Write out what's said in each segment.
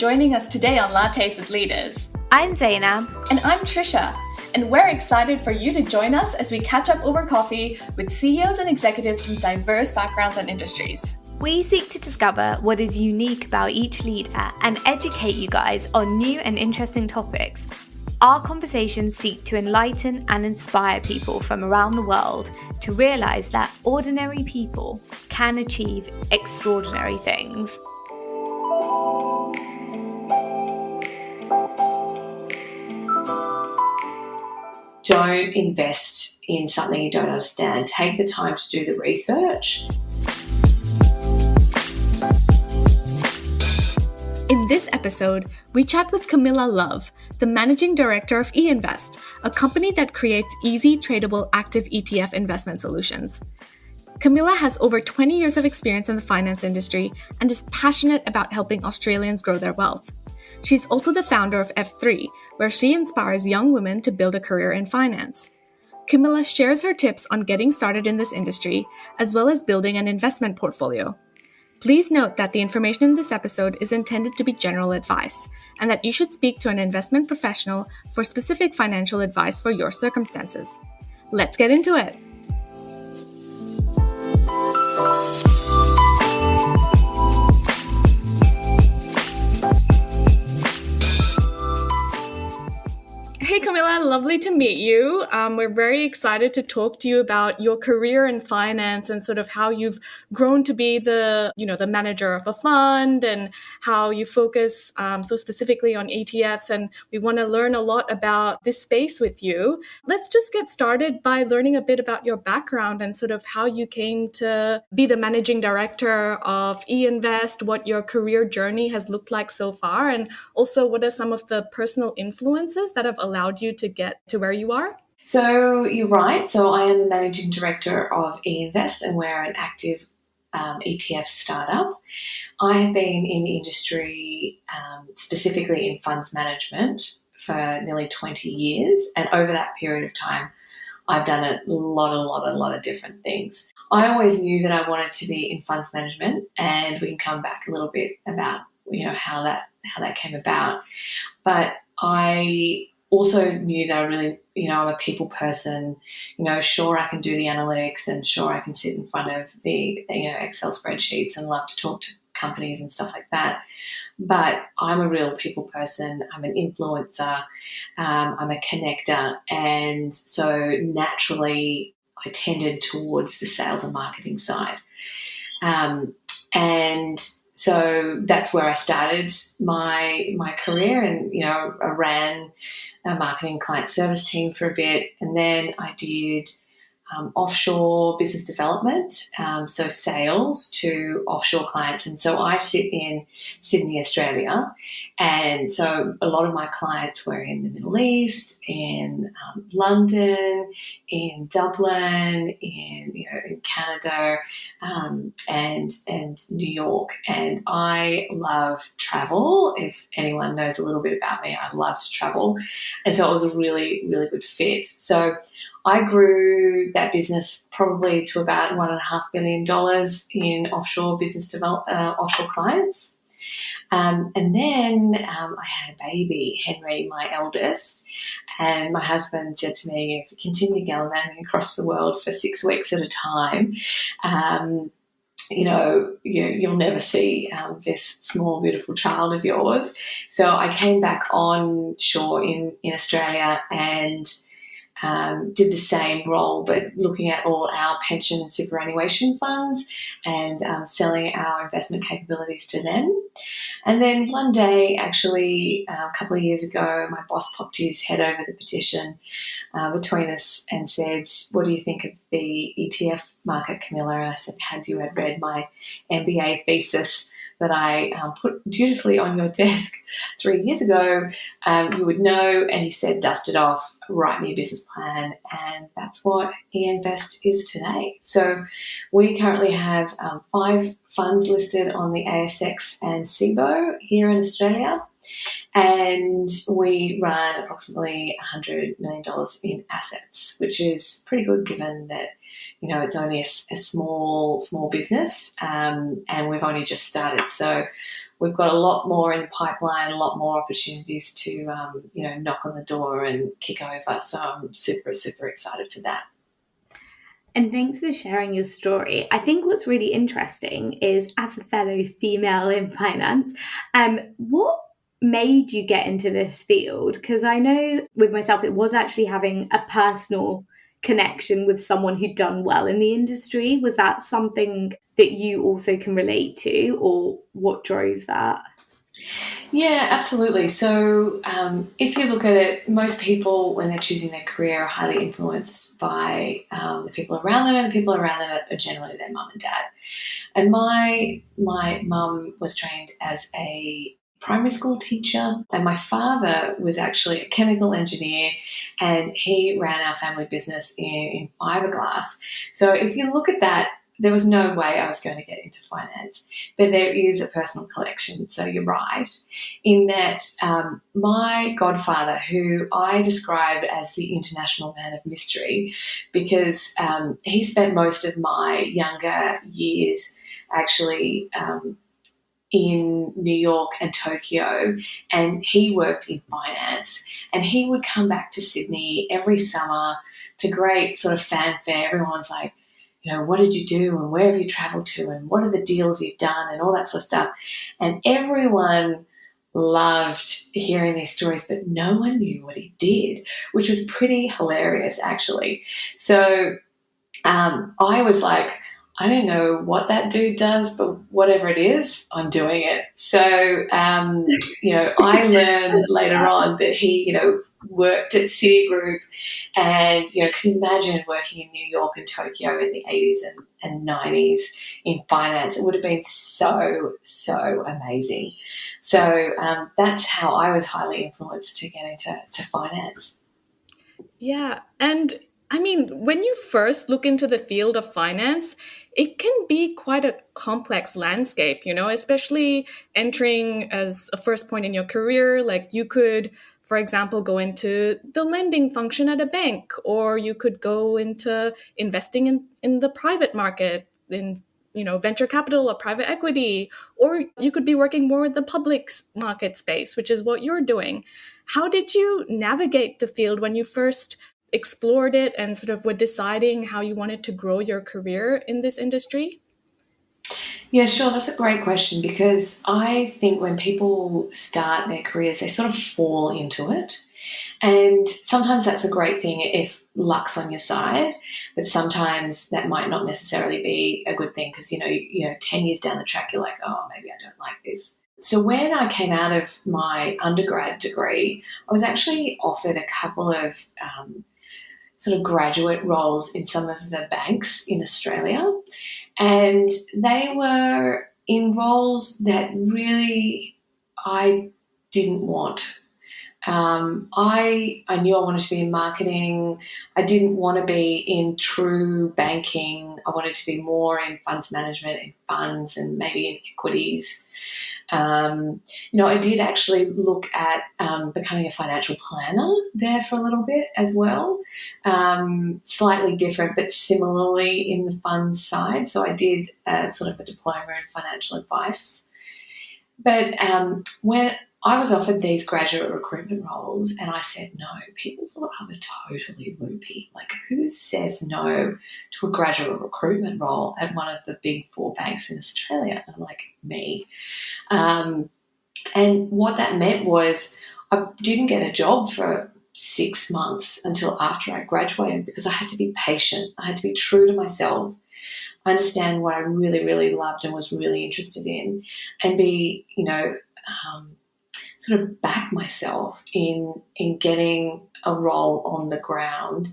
joining us today on Lattes with Leaders. I'm Zainab. And I'm Trisha. And we're excited for you to join us as we catch up over coffee with CEOs and executives from diverse backgrounds and industries. We seek to discover what is unique about each leader and educate you guys on new and interesting topics. Our conversations seek to enlighten and inspire people from around the world to realize that ordinary people can achieve extraordinary things. Don't invest in something you don't understand. Take the time to do the research. In this episode, we chat with Camilla Love, the Managing Director of eInvest, a company that creates easy, tradable, active ETF investment solutions. Camilla has over 20 years of experience in the finance industry and is passionate about helping Australians grow their wealth. She's also the founder of F3, where she inspires young women to build a career in finance. Camilla shares her tips on getting started in this industry, as well as building an investment portfolio. Please note that the information in this episode is intended to be general advice, and that you should speak to an investment professional for specific financial advice for your circumstances. Let's get into it. Hey Camilla, lovely to meet you. We're very excited to talk to you about your career in finance and sort of how you've grown to be the manager of a fund and how you focus so specifically on ETFs. And we want to learn a lot about this space with you. Let's just get started by learning a bit about your background and sort of how you came to be the managing director of eInvest, what your career journey has looked like so far, and also what are some of the personal influences that have allowed you to get to where you are? So you're right. So I am the Managing Director of eInvest, and we're an active ETF startup. I have been in the industry, specifically in funds management, for nearly 20 years. And over that period of time, I've done a lot of different things. I always knew that I wanted to be in funds management, and we can come back a little bit about, how that came about. But I also knew that I really, I'm a people person. Sure, I can do the analytics, and sure, I can sit in front of the, Excel spreadsheets and love to talk to companies and stuff like that. But I'm a real people person. I'm an influencer. I'm a connector. And so naturally, I tended towards the sales and marketing side. And so that's where I started my career, and I ran a marketing client service team for a bit, and then I did offshore business development, so sales to offshore clients. And so I sit in Sydney, Australia, and so a lot of my clients were in the Middle East, in London, in Dublin, in Canada, and New York. And I love travel. If anyone knows a little bit about me, I love to travel, and so it was a really, really good fit. So I grew that business probably to about $1.5 billion in offshore business offshore clients. And then I had a baby, Henry, my eldest, and my husband said to me, if you continue gallivanting across the world for 6 weeks at a time, you'll never see this small, beautiful child of yours. So I came back on shore in Australia and did the same role, but looking at all our pension and superannuation funds and selling our investment capabilities to them. And then one day, actually, a couple of years ago, my boss popped his head over the petition between us and said, what do you think of the ETF market, Camilla? And I said, had you had read my MBA thesis that I put dutifully on your desk 3 years ago, you would know. And he said, dust it off, write me a business plan. And that's what eInvest is today. So we currently have 5 funds listed on the ASX and SIBO here in Australia. And we run approximately $100 million in assets, which is pretty good given that, it's only a small business, and we've only just started. So we've got a lot more in the pipeline, a lot more opportunities to, knock on the door and kick over. So I'm super, super excited for that. And thanks for sharing your story. I think what's really interesting is, as a fellow female in finance, what made you get into this field? Because I know with myself, it was actually having a personal connection with someone who'd done well in the industry. Was that something that you also can relate to, or what drove that? Yeah, absolutely. So if you look at it, most people, when they're choosing their career, are highly influenced by the people around them, and the people around them are generally their mum and dad. And my mum was trained as a primary school teacher, and my father was actually a chemical engineer, and he ran our family business in fiberglass. So if you look at that, there was no way I was going to get into finance, but there is a personal connection. So you're right in that my godfather, who I describe as the international man of mystery, because he spent most of my younger years actually in New York and Tokyo, and he worked in finance, and he would come back to Sydney every summer to great sort of fanfare. Everyone's like, what did you do and where have you traveled to and what are the deals you've done and all that sort of stuff. And everyone loved hearing these stories, but no one knew what he did, which was pretty hilarious, actually. So I was like, I don't know what that dude does, but whatever it is, I'm doing it. So, I learned later on that he, worked at Citigroup, and, can you imagine working in New York and Tokyo in the 80s and 90s in finance? It would have been so, so amazing. So that's how I was highly influenced to get into finance. Yeah. And I mean, when you first look into the field of finance, it can be quite a complex landscape, especially entering as a first point in your career. Like you could, for example, go into the lending function at a bank, or you could go into investing in the private market, in venture capital or private equity, or you could be working more with the public market space, which is what you're doing. How did you navigate the field when you first explored it and sort of were deciding how you wanted to grow your career in this industry? Yeah, sure. That's a great question, because I think when people start their careers, they sort of fall into it. And sometimes that's a great thing if luck's on your side, but sometimes that might not necessarily be a good thing because, 10 years down the track, you're like, oh, maybe I don't like this. So when I came out of my undergrad degree, I was actually offered a couple of sort of graduate roles in some of the banks in Australia. And they were in roles that really I didn't want. I knew I wanted to be in marketing. I didn't want to be in true banking. I wanted to be more in funds management and funds and maybe in equities. I did actually look at becoming a financial planner there for a little bit as well, slightly different but similarly in the funds side. So I did sort of a diploma in financial advice. But when I was offered these graduate recruitment roles and I said no, people thought I was totally loopy. Like, who says no to a graduate recruitment role at one of the big four banks in Australia? And I'm like, me. And what that meant was I didn't get a job for 6 months until after I graduated, because I had to be patient. I had to be true to myself, understand what I really, really loved and was really interested in, and be, sort of back myself in getting a role on the ground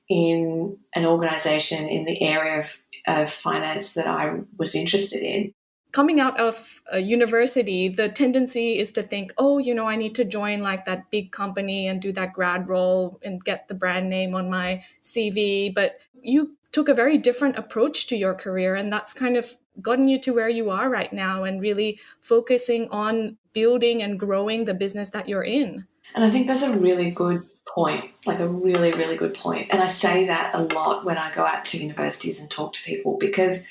in an organisation in the area of finance that I was interested in. coming out of university, the tendency is to think, oh, I need to join like that big company and do that grad role and get the brand name on my CV. But you took a very different approach to your career, and that's kind of gotten you to where you are right now and really focusing on building and growing the business that you're in. And I think that's a really good point, like a really, really good point. And I say that a lot when I go out to universities and talk to people, because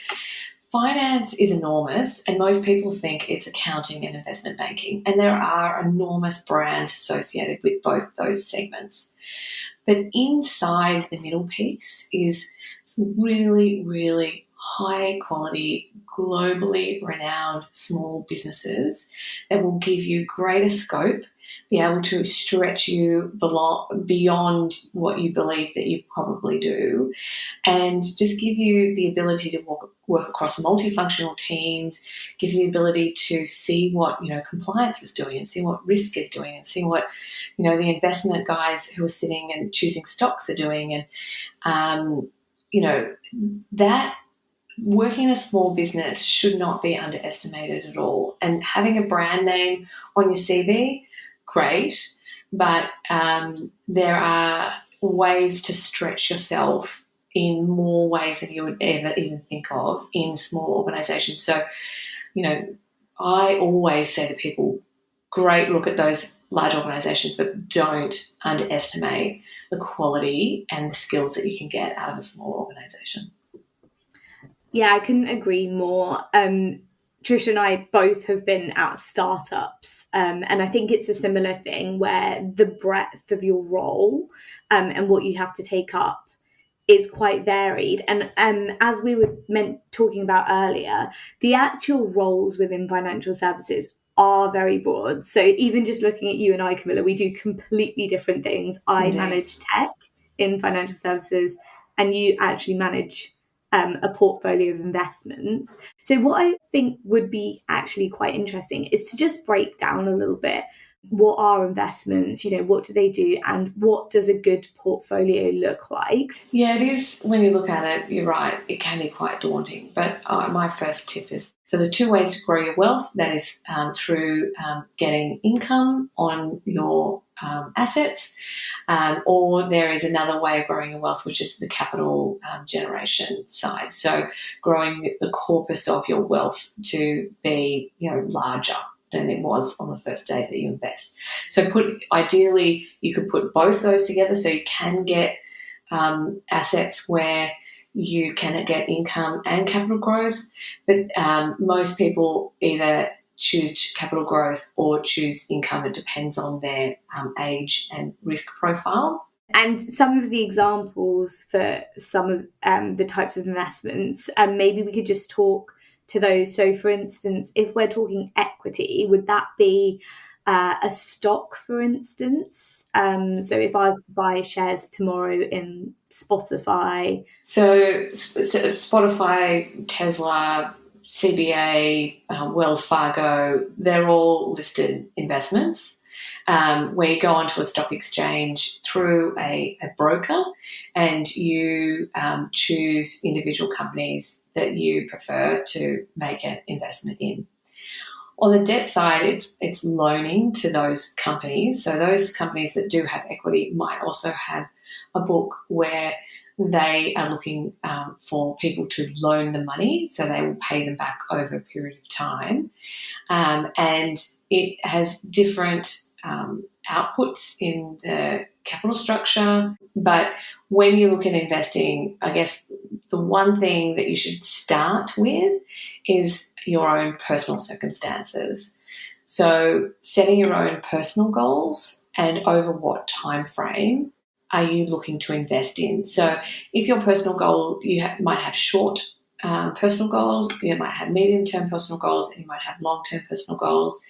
finance is enormous and most people think it's accounting and investment banking. And there are enormous brands associated with both those segments. But inside the middle piece is some really, really high quality, globally renowned small businesses that will give you greater scope, be able to stretch you beyond what you believe that you probably do, and just give you the ability to work across multifunctional teams, give you the ability to see what compliance is doing and see what risk is doing and see what the investment guys who are sitting and choosing stocks are doing, and that working in a small business should not be underestimated at all. And having a brand name on your CV, great, but there are ways to stretch yourself in more ways than you would ever even think of in small organisations. So, I always say to people, great, look at those large organisations, but don't underestimate the quality and the skills that you can get out of a small organisation. Yeah, I couldn't agree more. Trish and I both have been at startups, and I think it's a similar thing where the breadth of your role and what you have to take up is quite varied. And as we were talking about earlier, the actual roles within financial services are very broad. So even just looking at you and I, Camilla, we do completely different things. I manage tech in financial services, and you actually manage a portfolio of investments. So what I think would be actually quite interesting is to just break down a little bit, what are investments, what do they do, and what does a good portfolio look like? Yeah, it is. When you look at it, you're right, it can be quite daunting. But my first tip is, so there's two ways to grow your wealth. That is through getting income on your assets, or there is another way of growing your wealth, which is the capital generation side. So growing the corpus of your wealth to be, larger than it was on the first day that you invest. So ideally, you could put both those together, so you can get assets where you can get income and capital growth. But most people either choose capital growth or choose income. It depends on their age and risk profile. And some of the examples for some of the types of investments, maybe we could just talk to those. So for instance, if we're talking equity, would that be a stock, for instance? So if I was to buy shares tomorrow in Spotify. So Spotify, Tesla, CBA, Wells Fargo, they're all listed investments. Where you go onto a stock exchange through a broker, and you choose individual companies that you prefer to make an investment in. On the debt side, it's loaning to those companies. So those companies that do have equity might also have a book where they are looking for people to loan the money, so they will pay them back over a period of time. And it has different outputs in the capital structure. But when you look at investing, I guess the one thing that you should start with is your own personal circumstances. So setting your own personal goals and over what time frame are you looking to invest in. So if your personal goal, might have short personal goals, you might have medium-term personal goals, and you might have long-term personal goals,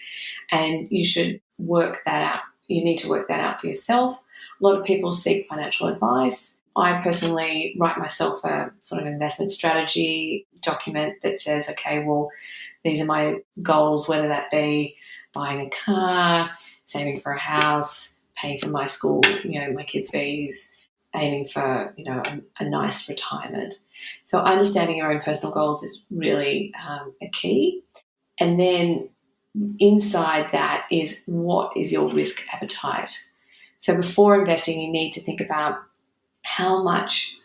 and you should work that out. You need to work that out for yourself. A lot of people seek financial advice. I personally write myself a sort of investment strategy document that says, okay, well, these are my goals, whether that be buying a car, saving for a house, paying for my school, my kids' fees, aiming for, a nice retirement. So understanding your own personal goals is really a key. And then inside that is, what is your risk appetite? So before investing, you need to think about, how much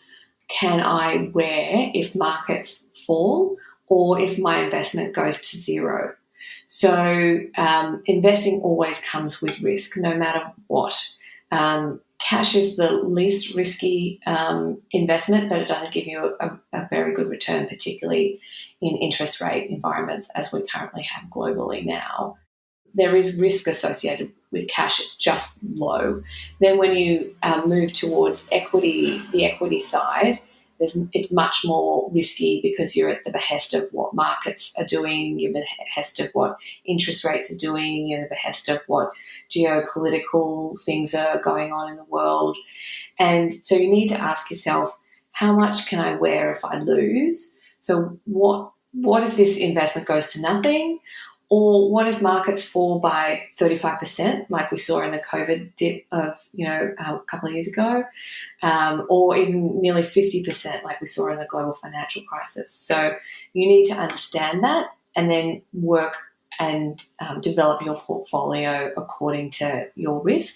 can I wear if markets fall or if my investment goes to zero? So investing always comes with risk, no matter what. Cash is the least risky investment, but it doesn't give you a very good return, particularly in interest rate environments as we currently have globally now. There is risk associated with cash, it's just low. Then when you move towards equity, the equity side, it's much more risky because you're at the behest of what markets are doing, you're at the behest of what interest rates are doing, you're at the behest of what geopolitical things are going on in the world. And so you need to ask yourself, how much can I wear if I lose? So what if this investment goes to nothing? Or what if markets fall by 35%, like we saw in the COVID dip of, a couple of years ago, or even nearly 50%, like we saw in the global financial crisis. So you need to understand that and then work and develop your portfolio according to your risk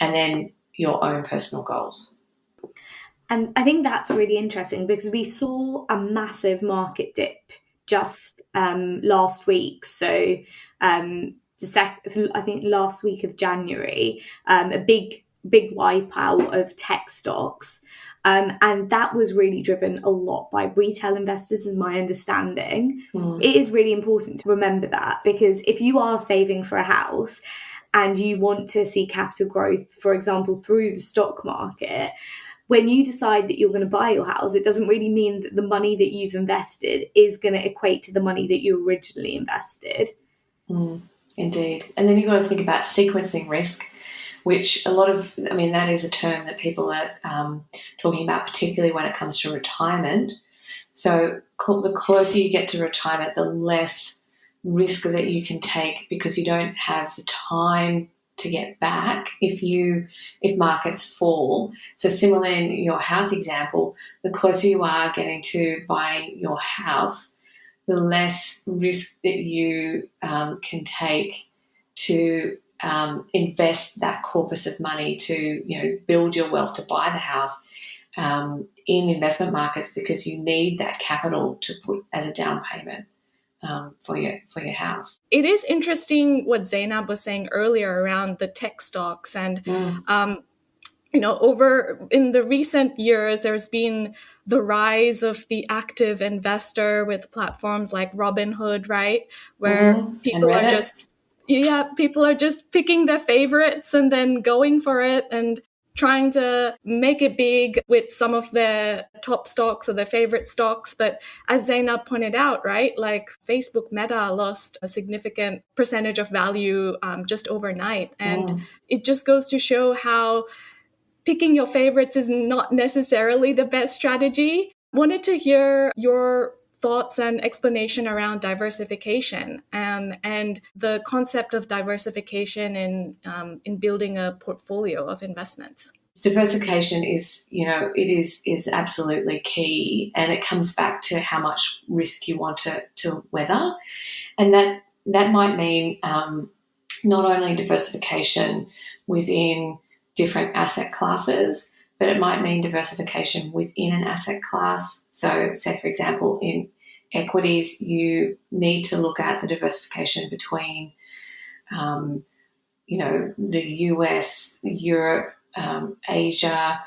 and then your own personal goals. And I think that's really interesting because we saw a massive market dip just last week. So I think last week of January, a big wipeout of tech stocks. And that was really driven a lot by retail investors, is my understanding. It is really important to remember that, because if you are saving for a house and you want to see capital growth, for example, through the stock market, when you decide that you're going to buy your house, it doesn't really mean that the money that you've invested is going to equate to the money that you originally invested. Indeed. And then you've got to think about sequencing risk, which that is a term that people are talking about, particularly when it comes to retirement. So the closer you get to retirement, the less risk that you can take, because you don't have the time to get back if markets fall. So similarly in your house example, the closer you are getting to buying your house, the less risk that you can take to invest that corpus of money to build your wealth to buy the house in investment markets, because you need that capital to put as a down payment for your house. It is interesting what Zainab was saying earlier around the tech stocks, and over in the recent years, there's been the rise of the active investor with platforms like Robinhood, right, where people are just picking their favorites and then going for it and trying to make it big with some of their top stocks or their favorite stocks. But as Zainab pointed out, right, like Facebook Meta lost a significant percentage of value just overnight. And it just goes to show how picking your favorites is not necessarily the best strategy. Wanted to hear your thoughts and explanation around diversification and the concept of diversification in building a portfolio of investments. Diversification is absolutely key, and it comes back to how much risk you want to weather, and that might mean not only diversification within different asset classes, but it might mean diversification within an asset class. So, say, for example, in equities, you need to look at the diversification between, the US, Europe, Asia,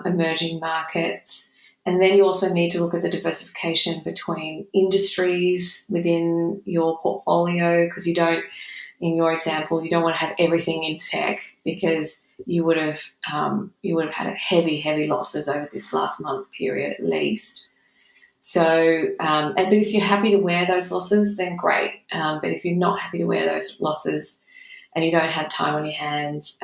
emerging markets. And then you also need to look at the diversification between industries within your portfolio, because in your example, you don't want to have everything in tech, because you would have had heavy losses over this last month period at least. So, but if you're happy to wear those losses, then great. But if you're not happy to wear those losses and you don't have time on your hands,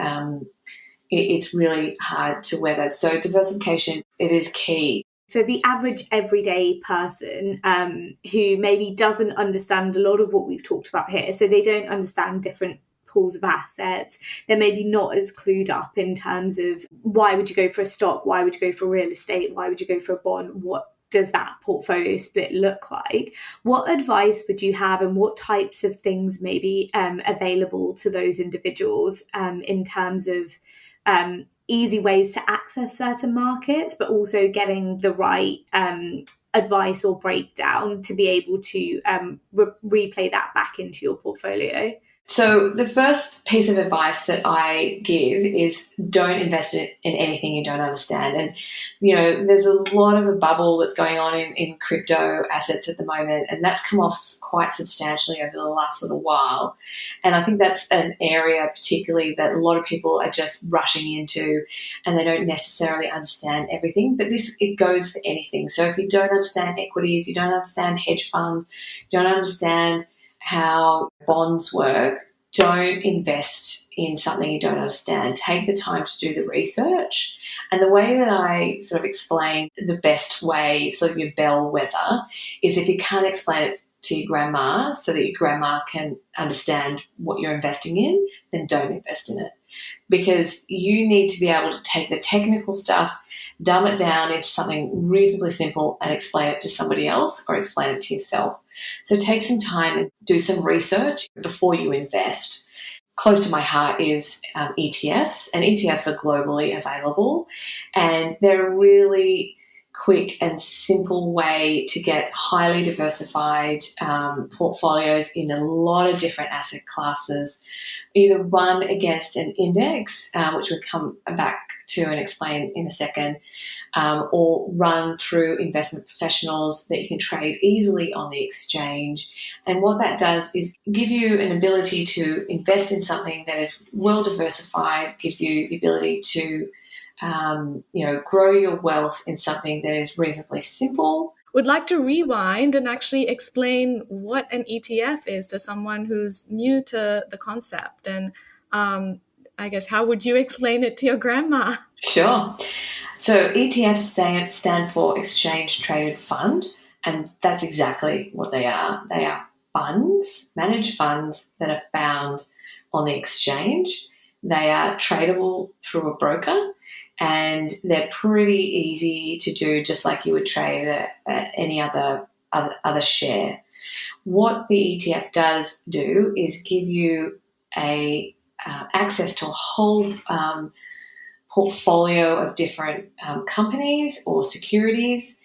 it's really hard to weather. So diversification, it is key. For the average everyday person who maybe doesn't understand a lot of what we've talked about here, so they don't understand different pools of assets, they're maybe not as clued up in terms of why would you go for a stock, why would you go for real estate, why would you go for a bond, what does that portfolio split look like? What advice would you have, and what types of things may be available to those individuals in terms of easy ways to access certain markets, but also getting the right advice or breakdown to be able to replay that back into your portfolio? So the first piece of advice that I give is don't invest in anything you don't understand. And, there's a lot of a bubble that's going on in crypto assets at the moment, and that's come off quite substantially over the last little while. And I think that's an area particularly that a lot of people are just rushing into, and they don't necessarily understand everything. But it goes for anything. So if you don't understand equities, you don't understand hedge funds, you don't understand how bonds work, don't invest in something you don't understand. Take the time to do the research. And the way that I sort of explain the best way, sort of your bellwether, is if you can't explain it to your grandma so that your grandma can understand what you're investing in, then don't invest in it. Because you need to be able to take the technical stuff, dumb it down into something reasonably simple, and explain it to somebody else or explain it to yourself. So take some time and do some research before you invest. Close to my heart is ETFs, and ETFs are globally available, and they're a really quick and simple way to get highly diversified portfolios in a lot of different asset classes, either run against an index, which we'll come back to and explain in a second, or run through investment professionals that you can trade easily on the exchange. And what that does is give you an ability to invest in something that is well diversified, gives you the ability to grow your wealth in something that is reasonably simple. Would like to rewind and actually explain what an ETF is to someone who's new to the concept. And I guess, how would you explain it to your grandma? Sure. So ETFs stand for Exchange Traded Fund, and that's exactly what they are. They are funds, managed funds that are found on the exchange. They are tradable through a broker, and they're pretty easy to do, just like you would trade any other share. What the ETF does do is give you access to a whole portfolio of different companies or securities,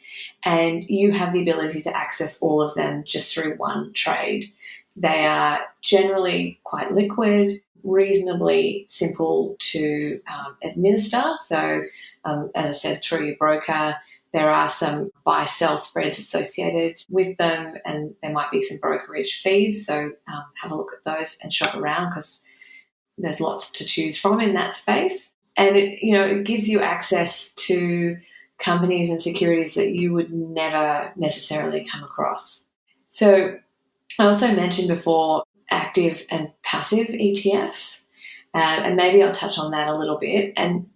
and you have the ability to access all of them just through one trade. They are generally quite liquid, reasonably simple to administer. So, as I said, through your broker, there are some buy-sell spreads associated with them, and there might be some brokerage fees. So have a look at those and shop around, because there's lots to choose from in that space. And it gives you access to companies and securities that you would never necessarily come across. So I also mentioned before active and passive ETFs, and maybe I'll touch on that a little bit. And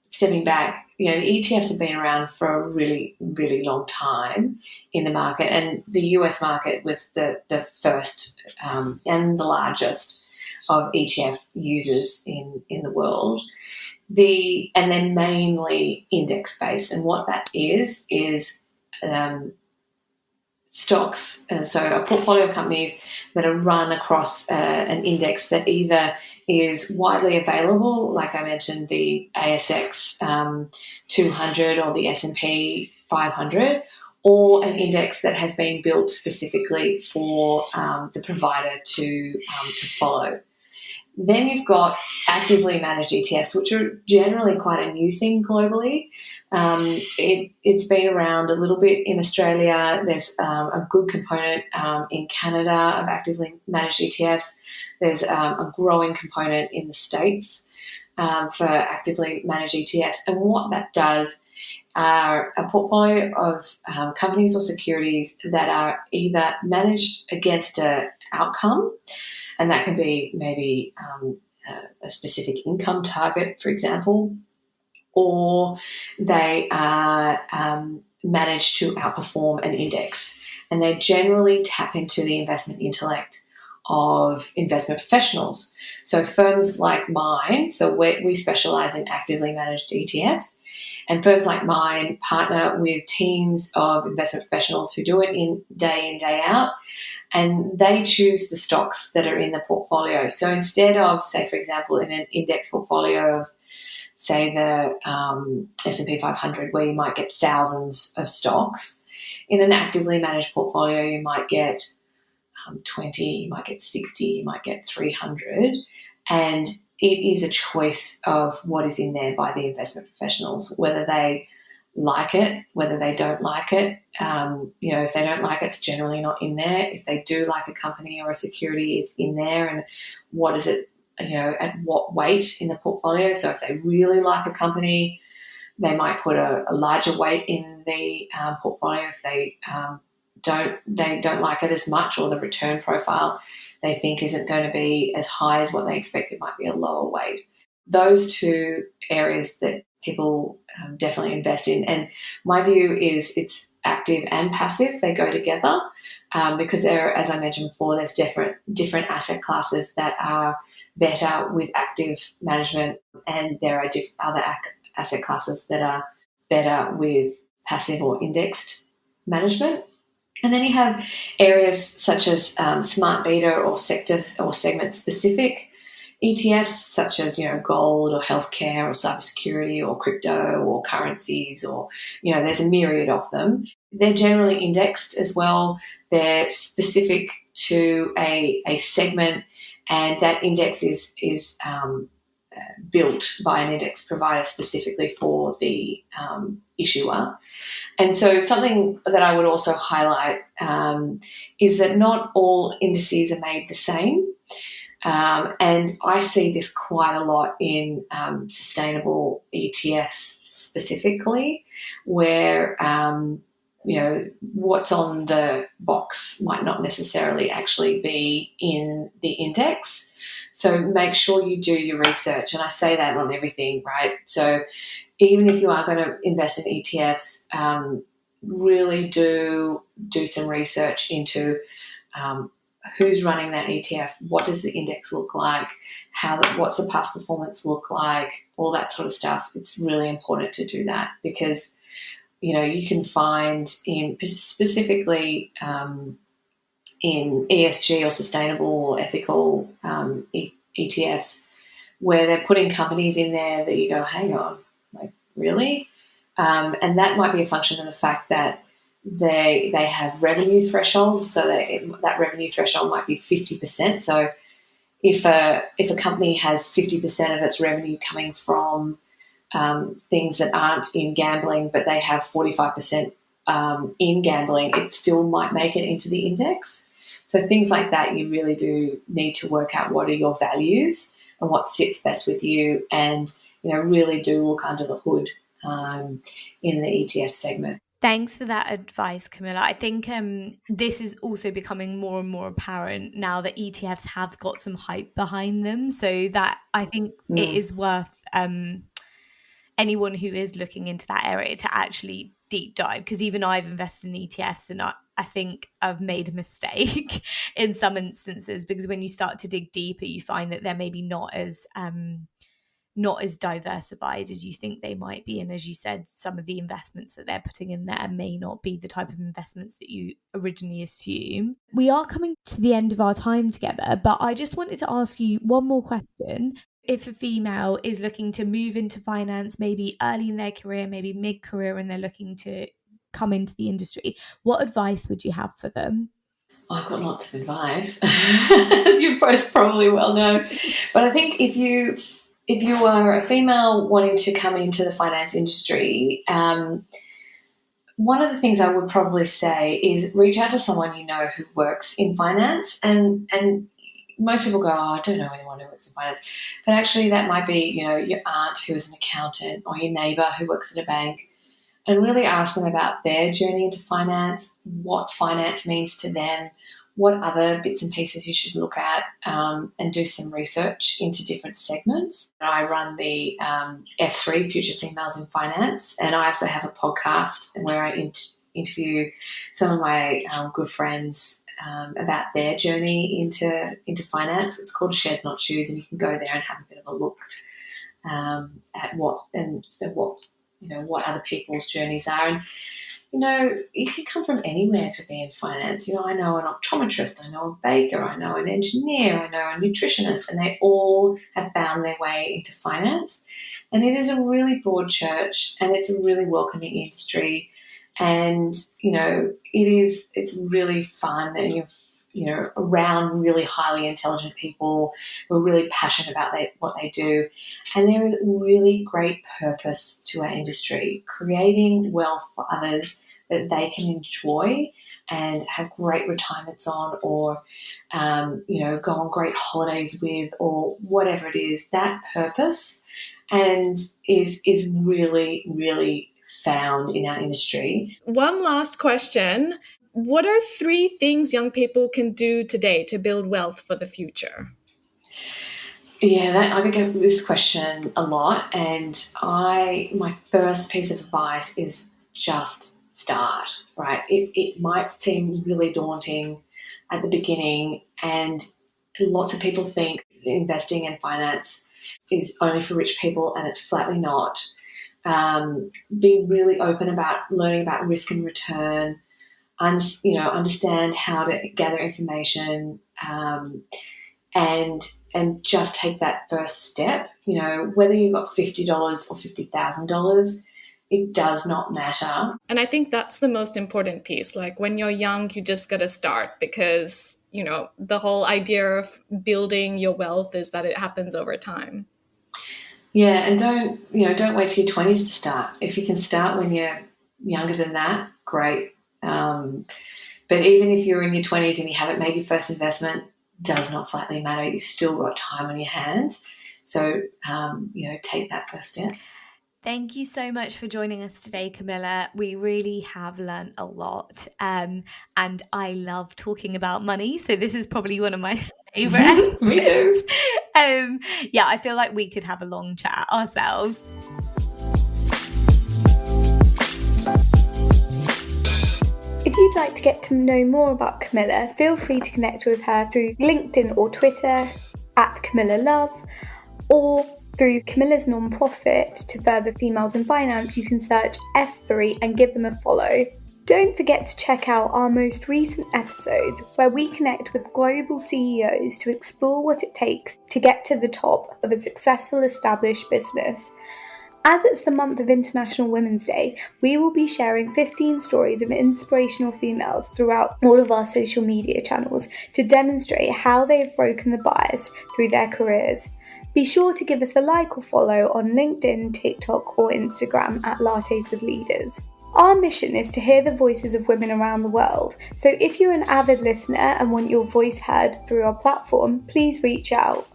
stepping back, the ETFs have been around for a really, really long time in the market, and the US market was the first and the largest of ETF users in the world. And they're mainly index-based, and what that is stocks, so a portfolio of companies that are run across an index that either is widely available, like I mentioned, the ASX 200 or the S&P 500, or an index that has been built specifically for the provider to follow. Then you've got actively managed ETFs, which are generally quite a new thing globally. It's been around a little bit in Australia. There's a good component in Canada of actively managed ETFs. There's a growing component in the States for actively managed ETFs. And what that does are a portfolio of companies or securities that are either managed against an outcome, and that can be maybe a specific income target, for example, or they are managed to outperform an index. And they generally tap into the investment intellect of investment professionals. So firms like mine, so we specialize in actively managed ETFs, and firms like mine partner with teams of investment professionals who do it in, day out, and they choose the stocks that are in the portfolio. So instead of, say, for example, in an index portfolio of, say, the S&P 500, where you might get thousands of stocks, in an actively managed portfolio, you might get 20, you might get 60, you might get 300, and it is a choice of what is in there by the investment professionals, whether they like it, whether they don't like it. If they don't like it, it's generally not in there. If they do like a company or a security, it's in there. And what is it, at what weight in the portfolio? So if they really like a company, they might put a larger weight in the portfolio. If they don't like it as much, or the return profile they think isn't going to be as high as what they expect, it might be a lower weight. Those two areas that people definitely invest in. And my view is it's active and passive. They go together because there, as I mentioned before, there's different asset classes that are better with active management, and there are other asset classes that are better with passive or indexed management. And then you have areas such as smart beta or sector or segment specific ETFs, such as gold or healthcare or cybersecurity or crypto or currencies, or there's a myriad of them. They're generally indexed as well. They're specific to a segment, and that index is built by an index provider specifically for the issuer. And so something that I would also highlight is that not all indices are made the same. And I see this quite a lot in sustainable ETFs specifically, where what's on the box might not necessarily actually be in the index. So make sure you do your research. And I say that on everything, right? So even if you are going to invest in ETFs, really do some research into who's running that ETF, what does the index look like, what's the past performance look like, all that sort of stuff. It's really important to do that because, you can find specifically in ESG or sustainable or ethical ETFs where they're putting companies in there that you go, hang on, like really? And that might be a function of the fact that they have revenue thresholds, so that revenue threshold might be 50%. So if a company has 50% of its revenue coming from things that aren't in gambling, but they have 45% in gambling, it still might make it into the index. So things like that, you really do need to work out what are your values and what sits best with you, and really do look under the hood in the ETF segment. Thanks for that advice, Camilla. I think this is also becoming more and more apparent now that ETFs have got some hype behind them. So that I think it is worth anyone who is looking into that area to actually deep dive, because even I've invested in ETFs and I think I've made a mistake in some instances, because when you start to dig deeper, you find that they're maybe not as diversified as you think they might be. And as you said, some of the investments that they're putting in there may not be the type of investments that you originally assume. We are coming to the end of our time together, but I just wanted to ask you one more question. If a female is looking to move into finance, maybe early in their career, maybe mid-career, and they're looking to come into the industry, what advice would you have for them? I've got lots of advice, as you both probably well know. But I think if you are a female wanting to come into the finance industry, one of the things I would probably say is reach out to someone who works in finance. And most people go, oh, I don't know anyone who works in finance. But actually that might be, your aunt who is an accountant, or your neighbour who works at a bank, and really ask them about their journey into finance, what finance means to them, what other bits and pieces you should look at, and do some research into different segments. I run the F3, Future Females in Finance, and I also have a podcast where I interview some of my good friends about their journey into finance. It's called Shares Not Shoes, and you can go there and have a bit of a look at what other people's journeys are. And you can come from anywhere to be in finance. I know an optometrist, I know a baker, I know an engineer, I know a nutritionist, and they all have found their way into finance. And it is a really broad church, and it's a really welcoming industry. And, it's really fun, and you're around really highly intelligent people who are really passionate about what they do. And there is really great purpose to our industry, creating wealth for others that they can enjoy and have great retirements on, or, go on great holidays with, or whatever it is, that purpose and is really, really found in our industry. One last question. What are 3 things young people can do today to build wealth for the future? Yeah, I get this question a lot, and my first piece of advice is just start, right? It might seem really daunting at the beginning, and lots of people think investing in finance is only for rich people, and it's flatly not. Be really open about learning about risk and return, understand how to gather information, and just take that first step. Whether you've got $50 or $50,000, it does not matter. And I think that's the most important piece. Like, when you're young, you just got to start, because, the whole idea of building your wealth is that it happens over time. Yeah, and don't wait till your 20s to start. If you can start when you're younger than that, great. But even if you're in your 20s and you haven't made your first investment, does not flatly matter. You've still got time on your hands. So, take that first step. Thank you so much for joining us today, Camilla. We really have learned a lot, and I love talking about money. So this is probably one of my favourite. Me too. I feel like we could have a long chat ourselves. If you'd like to get to know more about Camilla, feel free to connect with her through LinkedIn or Twitter at Camilla Love, or through Camilla's non-profit To Further Females in Finance. You can search F3 and give them a follow. Don't forget to check out our most recent episodes, where we connect with global CEOs to explore what it takes to get to the top of a successful established business. As it's the month of International Women's Day, we will be sharing 15 stories of inspirational females throughout all of our social media channels to demonstrate how they have broken the bias through their careers. Be sure to give us a like or follow on LinkedIn, TikTok or Instagram at Lattes With Leaders. Our mission is to hear the voices of women around the world, so if you're an avid listener and want your voice heard through our platform, please reach out.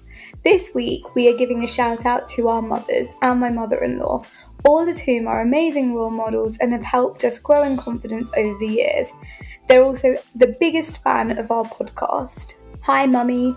This week, we are giving a shout out to our mothers and my mother-in-law, all of whom are amazing role models and have helped us grow in confidence over the years. They're also the biggest fan of our podcast. Hi, Mummy.